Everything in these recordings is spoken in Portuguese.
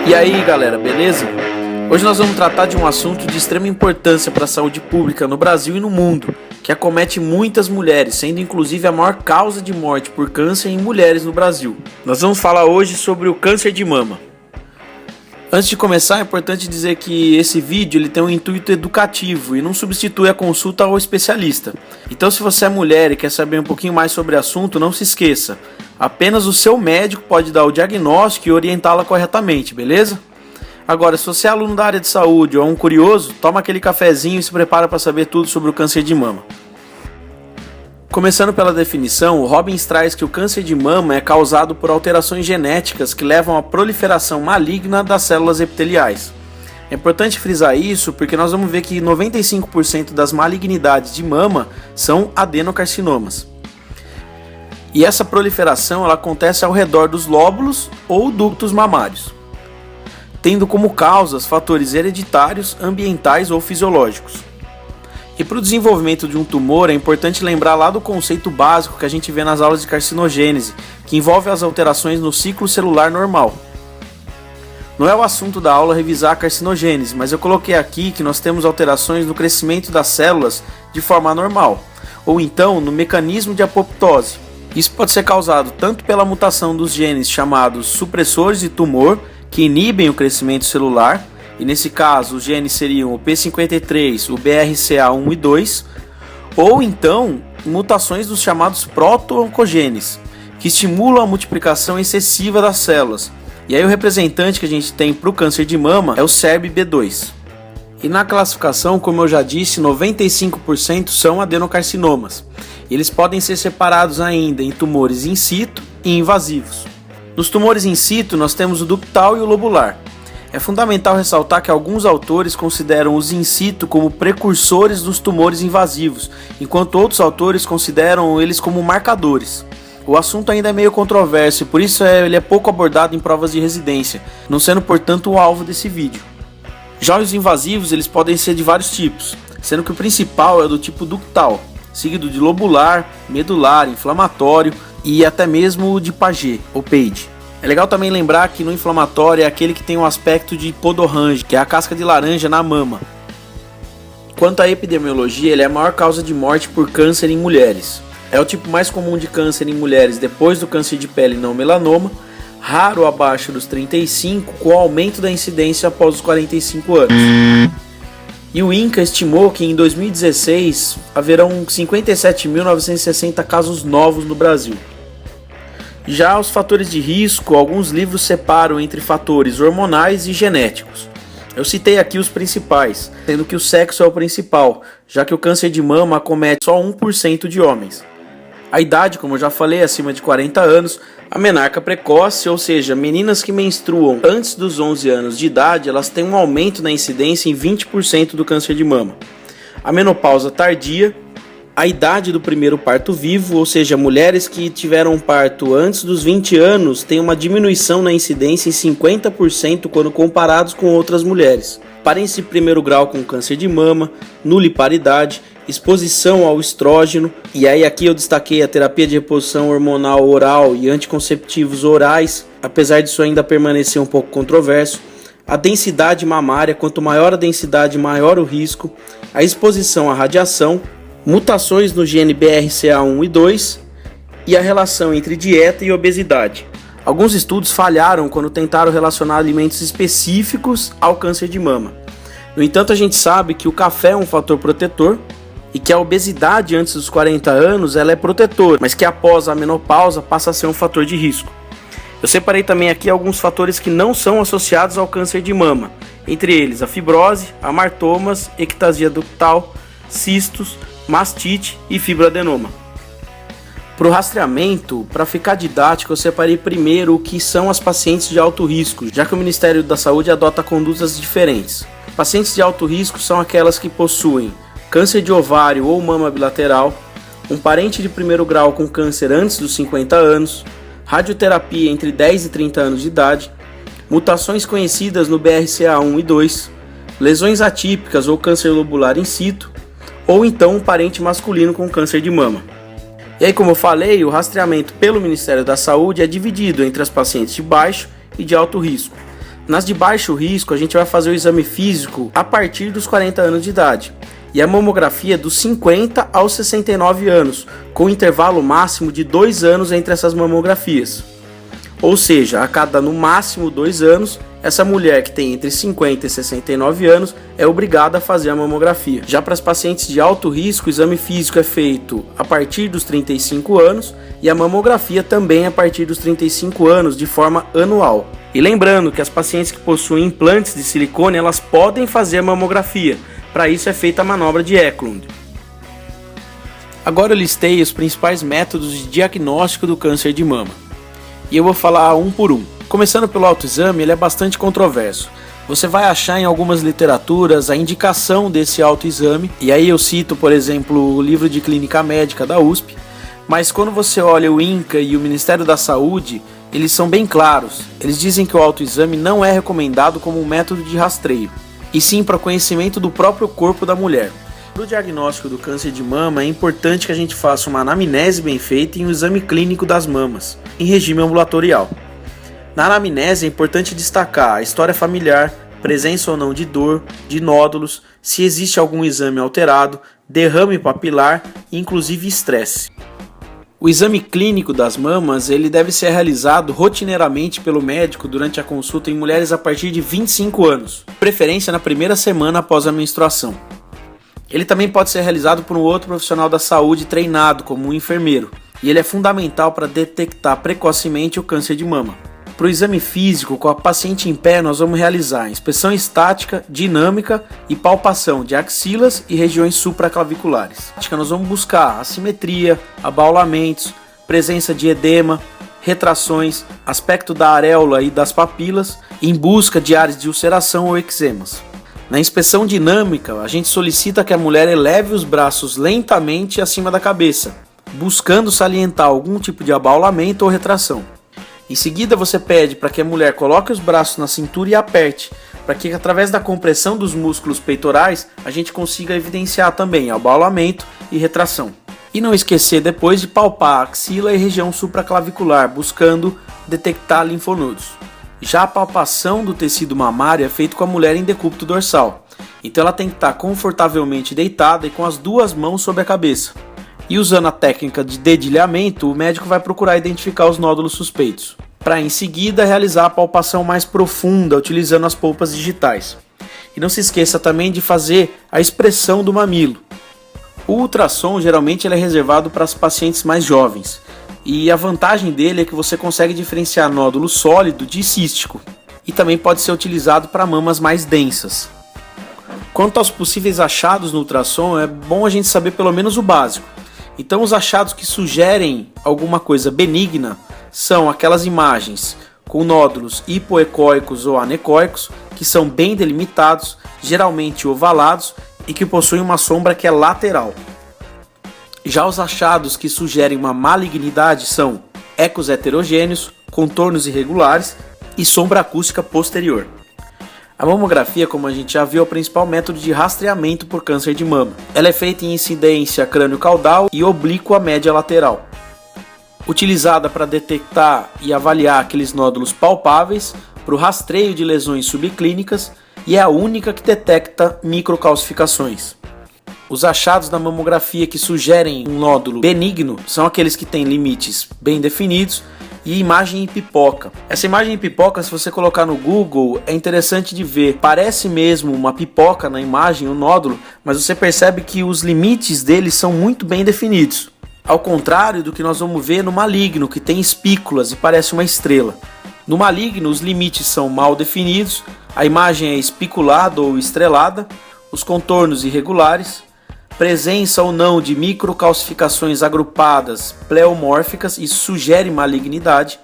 E aí galera, beleza? Hoje nós vamos tratar de um assunto de extrema importância para a saúde pública no Brasil e no mundo, que acomete muitas mulheres, sendo inclusive a maior causa de morte por câncer em mulheres no Brasil. Nós vamos falar hoje sobre o câncer de mama. Antes de começar, é importante dizer que esse vídeo ele tem um intuito educativo e não substitui a consulta ao especialista. Então se você é mulher e quer saber um pouquinho mais sobre o assunto, não se esqueça. Apenas o seu médico pode dar o diagnóstico e orientá-la corretamente, beleza? Agora, se você é aluno da área de saúde ou é um curioso, toma aquele cafezinho e se prepara para saber tudo sobre o câncer de mama. Começando pela definição, o Robbins traz que o câncer de mama é causado por alterações genéticas que levam à proliferação maligna das células epiteliais. É importante frisar isso porque nós vamos ver que 95% das malignidades de mama são adenocarcinomas. E essa proliferação ela acontece ao redor dos lóbulos ou ductos mamários, tendo como causas fatores hereditários, ambientais ou fisiológicos. E para o desenvolvimento de um tumor é importante lembrar lá do conceito básico que a gente vê nas aulas de carcinogênese, que envolve as alterações no ciclo celular normal. Não é o assunto da aula revisar a carcinogênese, mas eu coloquei aqui que nós temos alterações no crescimento das células de forma anormal, ou então no mecanismo de apoptose. Isso pode ser causado tanto pela mutação dos genes chamados supressores de tumor, que inibem o crescimento celular, e nesse caso os genes seriam o P53, o BRCA1 e 2, ou então mutações dos chamados proto-oncogenes, que estimulam a multiplicação excessiva das células. E aí o representante que a gente tem para o câncer de mama é o SERPB2. E na classificação, como eu já disse, 95% são adenocarcinomas. Eles podem ser separados ainda em tumores in situ e invasivos. Nos tumores in situ, nós temos o ductal e o lobular. É fundamental ressaltar que alguns autores consideram os in situ como precursores dos tumores invasivos, enquanto outros autores consideram eles como marcadores. O assunto ainda é meio controverso e por isso ele é pouco abordado em provas de residência, não sendo portanto o alvo desse vídeo. Já os invasivos eles podem ser de vários tipos, sendo que o principal é do tipo ductal, seguido de lobular, medular, inflamatório e até mesmo de Paget ou Page. É legal também lembrar que no inflamatório é aquele que tem um aspecto de podorrange, que é a casca de laranja na mama. Quanto à epidemiologia, ele é a maior causa de morte por câncer em mulheres. É o tipo mais comum de câncer em mulheres depois do câncer de pele não melanoma, raro abaixo dos 35, com aumento da incidência após os 45 anos. E o INCA estimou que em 2016 haverão 57.960 casos novos no Brasil. Já os fatores de risco, alguns livros separam entre fatores hormonais e genéticos. Eu citei aqui os principais, sendo que o sexo é o principal, já que o câncer de mama acomete só 1% de homens. A idade, como eu já falei, é acima de 40 anos, a menarca precoce, ou seja, meninas que menstruam antes dos 11 anos de idade, elas têm um aumento na incidência em 20% do câncer de mama. A menopausa tardia, a idade do primeiro parto vivo, ou seja, mulheres que tiveram um parto antes dos 20 anos têm uma diminuição na incidência em 50% quando comparados com outras mulheres. Parência de primeiro grau com câncer de mama, nuliparidade, exposição ao estrógeno, e aí aqui eu destaquei a terapia de reposição hormonal oral e anticonceptivos orais, apesar disso ainda permanecer um pouco controverso, a densidade mamária, quanto maior a densidade, maior o risco, a exposição à radiação, mutações no gene BRCA1 e 2 e a relação entre dieta e obesidade. Alguns estudos falharam quando tentaram relacionar alimentos específicos ao câncer de mama. No entanto, a gente sabe que o café é um fator protetor e que a obesidade antes dos 40 anos ela é protetora, mas que após a menopausa passa a ser um fator de risco. Eu separei também aqui alguns fatores que não são associados ao câncer de mama, entre eles a fibrose, amartomas, ectasia ductal, cistos, mastite e fibroadenoma. Para o rastreamento, para ficar didático, eu separei primeiro o que são as pacientes de alto risco, já que o Ministério da Saúde adota condutas diferentes. Pacientes de alto risco são aquelas que possuem câncer de ovário ou mama bilateral, um parente de primeiro grau com câncer antes dos 50 anos, radioterapia entre 10 e 30 anos de idade, mutações conhecidas no BRCA1 e 2, lesões atípicas ou câncer lobular in situ, ou então um parente masculino com câncer de mama. E aí, como eu falei, o rastreamento pelo Ministério da Saúde é dividido entre as pacientes de baixo e de alto risco. Nas de baixo risco, a gente vai fazer o exame físico a partir dos 40 anos de idade. E a mamografia dos 50 aos 69 anos, com intervalo máximo de 2 anos entre essas mamografias. Ou seja, a cada no máximo 2 anos, essa mulher que tem entre 50 e 69 anos é obrigada a fazer a mamografia. Já para as pacientes de alto risco, o exame físico é feito a partir dos 35 anos e a mamografia também a partir dos 35 anos, de forma anual. E lembrando que as pacientes que possuem implantes de silicone, elas podem fazer a mamografia. Para isso é feita a manobra de Eklund. Agora eu listei os principais métodos de diagnóstico do câncer de mama. E eu vou falar um por um. Começando pelo autoexame, ele é bastante controverso. Você vai achar em algumas literaturas a indicação desse autoexame, e aí eu cito, por exemplo, o livro de clínica médica da USP, mas quando você olha o INCA e o Ministério da Saúde, eles são bem claros. Eles dizem que o autoexame não é recomendado como um método de rastreio, e sim para conhecimento do próprio corpo da mulher. Para o diagnóstico do câncer de mama, é importante que a gente faça uma anamnese bem feita e um exame clínico das mamas, em regime ambulatorial. Na anamnese é importante destacar a história familiar, presença ou não de dor, de nódulos, se existe algum exame alterado, derrame papilar e inclusive estresse. O exame clínico das mamas ele deve ser realizado rotineiramente pelo médico durante a consulta em mulheres a partir de 25 anos, preferência na primeira semana após a menstruação. Ele também pode ser realizado por um outro profissional da saúde treinado, como um enfermeiro, e ele é fundamental para detectar precocemente o câncer de mama. Para o exame físico, com a paciente em pé, nós vamos realizar inspeção estática, dinâmica e palpação de axilas e regiões supraclaviculares. Nós vamos buscar assimetria, abaulamentos, presença de edema, retrações, aspecto da areola e das papilas, em busca de áreas de ulceração ou eczemas. Na inspeção dinâmica, a gente solicita que a mulher eleve os braços lentamente acima da cabeça, buscando salientar algum tipo de abaulamento ou retração. Em seguida, você pede para que a mulher coloque os braços na cintura e aperte, para que através da compressão dos músculos peitorais a gente consiga evidenciar também abaulamento e retração. E não esquecer depois de palpar a axila e região supraclavicular, buscando detectar linfonodos. Já a palpação do tecido mamário é feita com a mulher em decúbito dorsal, então ela tem que estar confortavelmente deitada e com as duas mãos sobre a cabeça. E usando a técnica de dedilhamento, o médico vai procurar identificar os nódulos suspeitos, para em seguida realizar a palpação mais profunda utilizando as polpas digitais. E não se esqueça também de fazer a expressão do mamilo. O ultrassom geralmente ele é reservado para as pacientes mais jovens, e a vantagem dele é que você consegue diferenciar nódulo sólido de cístico, e também pode ser utilizado para mamas mais densas. Quanto aos possíveis achados no ultrassom, é bom a gente saber pelo menos o básico. Então os achados que sugerem alguma coisa benigna são aquelas imagens com nódulos hipoecóicos ou anecóicos, que são bem delimitados, geralmente ovalados e que possuem uma sombra que é lateral. Já os achados que sugerem uma malignidade são ecos heterogêneos, contornos irregulares e sombra acústica posterior. A mamografia, como a gente já viu, é o principal método de rastreamento por câncer de mama. Ela é feita em incidência crânio-caudal e oblíqua média lateral, utilizada para detectar e avaliar aqueles nódulos palpáveis, para o rastreio de lesões subclínicas, e é a única que detecta microcalcificações. Os achados da mamografia que sugerem um nódulo benigno são aqueles que têm limites bem definidos e imagem em pipoca. Essa imagem em pipoca, se você colocar no Google, é interessante de ver. Parece mesmo uma pipoca na imagem, o nódulo, mas você percebe que os limites dele são muito bem definidos. Ao contrário do que nós vamos ver no maligno, que tem espículas e parece uma estrela. No maligno, os limites são mal definidos, a imagem é espiculada ou estrelada, os contornos irregulares, presença ou não de microcalcificações agrupadas pleomórficas, isso sugere malignidade,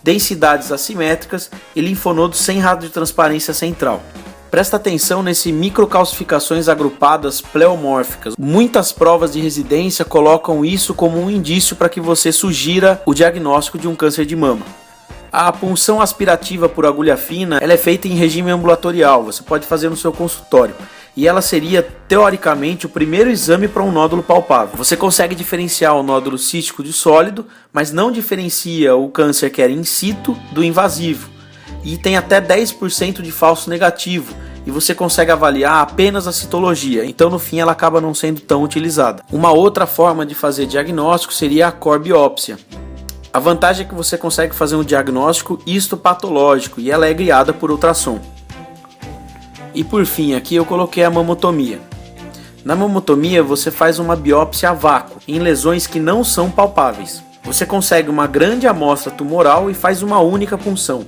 densidades assimétricas e linfonodos sem radiotransparência central. Presta atenção nesse microcalcificações agrupadas pleomórficas. Muitas provas de residência colocam isso como um indício para que você sugira o diagnóstico de um câncer de mama. A punção aspirativa por agulha fina ela é feita em regime ambulatorial, você pode fazer no seu consultório. E ela seria, teoricamente, o primeiro exame para um nódulo palpável. Você consegue diferenciar o nódulo cístico de sólido, mas não diferencia o câncer que era in situ do invasivo. e tem até 10% de falso negativo, e você consegue avaliar apenas a citologia, então no fim ela acaba não sendo tão utilizada. Uma outra forma de fazer diagnóstico seria a core-biópsia. A vantagem é que você consegue fazer um diagnóstico histopatológico e ela é guiada por ultrassom. E por fim aqui eu coloquei a mamotomia. Na mamotomia você faz uma biópsia a vácuo em lesões que não são palpáveis. Você consegue uma grande amostra tumoral e faz uma única punção.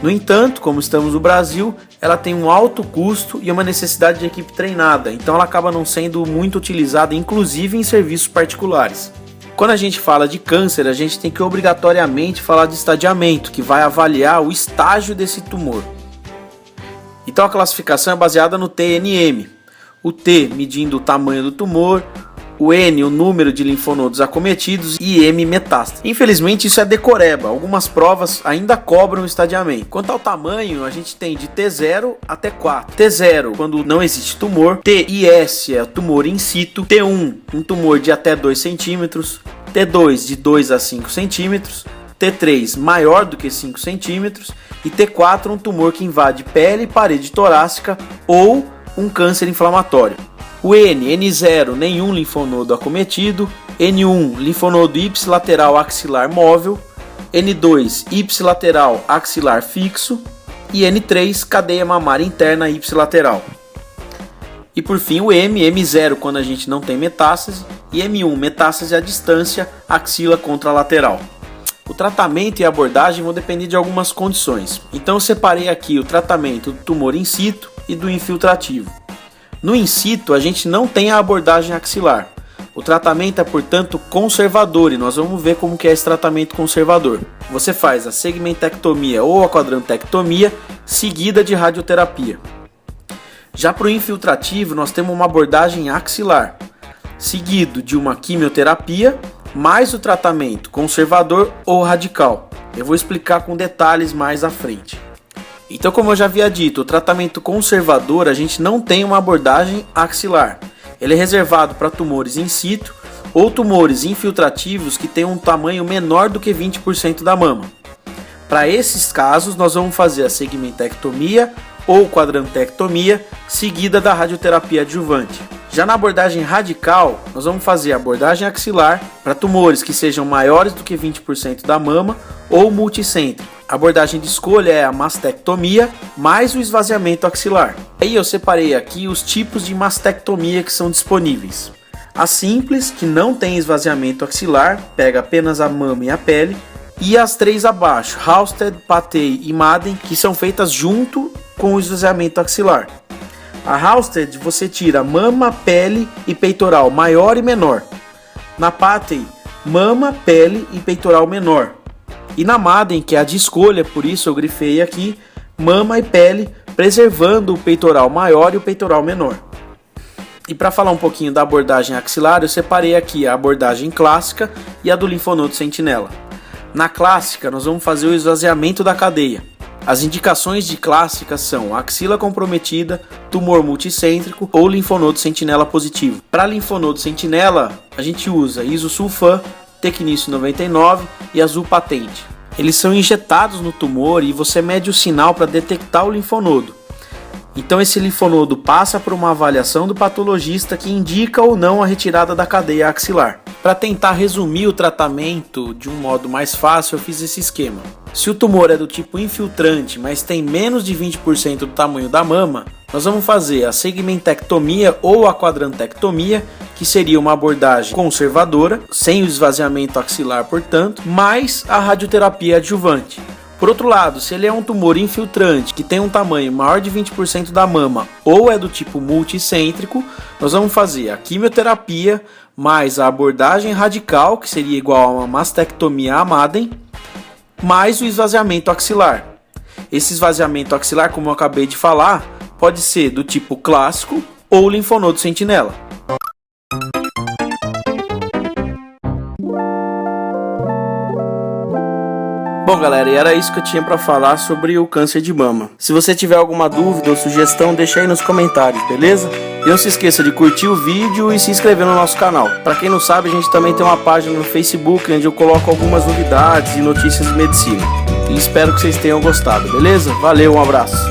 No entanto, como estamos no Brasil, ela tem um alto custo e uma necessidade de equipe treinada, então ela acaba não sendo muito utilizada, inclusive em serviços particulares. Quando a gente fala de câncer, a gente tem que obrigatoriamente falar de estadiamento, que vai avaliar o estágio desse tumor. Então a classificação é baseada no TNM. O T medindo o tamanho do tumor, o N o número de linfonodos acometidos e M metástase. Infelizmente isso é decoreba, algumas provas ainda cobram o estadiamento. Quanto ao tamanho, a gente tem de T0 até 4. T0 quando não existe tumor, T e S é tumor in situ, T1 um tumor de até 2 cm, T2 de 2 a 5 cm, T3 maior do que 5 cm e T4 um tumor que invade pele, parede torácica ou um câncer inflamatório. O N0, nenhum linfonodo acometido, N1, linfonodo ipsilateral axilar móvel, N2, ipsilateral axilar fixo e N3, cadeia mamária interna ipsilateral. E por fim o M0 quando a gente não tem metástase e M1, metástase à distância, axila contralateral. O tratamento e a abordagem vão depender de algumas condições. Então eu separei aqui o tratamento do tumor in situ e do infiltrativo. No in situ, a gente não tem a abordagem axilar. O tratamento é, portanto, conservador e nós vamos ver como que é esse tratamento conservador. Você faz a segmentectomia ou a quadrantectomia seguida de radioterapia. Já para o infiltrativo, nós temos uma abordagem axilar, seguido de uma quimioterapia, mais o tratamento conservador ou radical. Eu vou explicar com detalhes mais à frente. Então, como eu já havia dito, o tratamento conservador a gente não tem uma abordagem axilar. Ele é reservado para tumores in situ ou tumores infiltrativos que têm um tamanho menor do que 20% da mama. Para esses casos, nós vamos fazer a segmentectomia ou quadrantectomia seguida da radioterapia adjuvante. Já na abordagem radical, nós vamos fazer a abordagem axilar para tumores que sejam maiores do que 20% da mama ou multicêntrico. A abordagem de escolha é a mastectomia mais o esvaziamento axilar. Aí eu separei aqui os tipos de mastectomia que são disponíveis. A simples, que não tem esvaziamento axilar, pega apenas a mama e a pele. E as três abaixo, Halsted, Patey e Madden, que são feitas junto com o esvaziamento axilar. A Halsted você tira mama, pele e peitoral maior e menor. Na Patey, mama, pele e peitoral menor. E na Madden, que é a de escolha, por isso eu grifei aqui, mama e pele, preservando o peitoral maior e o peitoral menor. E para falar um pouquinho da abordagem axilar, eu separei aqui a abordagem clássica e a do linfonodo sentinela. Na clássica, nós vamos fazer o esvaziamento da cadeia. As indicações de clássica são axila comprometida, tumor multicêntrico ou linfonodo sentinela positivo. Para linfonodo sentinela, a gente usa isosulfan, Tecnício 99 e azul patente. Eles são injetados no tumor e você mede o sinal para detectar o linfonodo. Então esse linfonodo passa por uma avaliação do patologista que indica ou não a retirada da cadeia axilar. Para tentar resumir o tratamento de um modo mais fácil, eu fiz esse esquema. Se o tumor é do tipo infiltrante, mas tem menos de 20% do tamanho da mama, nós vamos fazer a segmentectomia ou a quadrantectomia, que seria uma abordagem conservadora, sem o esvaziamento axilar, portanto, mais a radioterapia adjuvante. Por outro lado, se ele é um tumor infiltrante que tem um tamanho maior de 20% da mama ou é do tipo multicêntrico, nós vamos fazer a quimioterapia mais a abordagem radical, que seria igual a uma mastectomia à Madden, mais o esvaziamento axilar. Esse esvaziamento axilar, como eu acabei de falar, pode ser do tipo clássico ou linfonodo sentinela. Bom, galera, e era isso que eu tinha para falar sobre o câncer de mama. Se você tiver alguma dúvida ou sugestão, deixa aí nos comentários, beleza? E não se esqueça de curtir o vídeo e se inscrever no nosso canal. Para quem não sabe, a gente também tem uma página no Facebook onde eu coloco algumas novidades e notícias de medicina. e espero que vocês tenham gostado, beleza? Valeu, um abraço.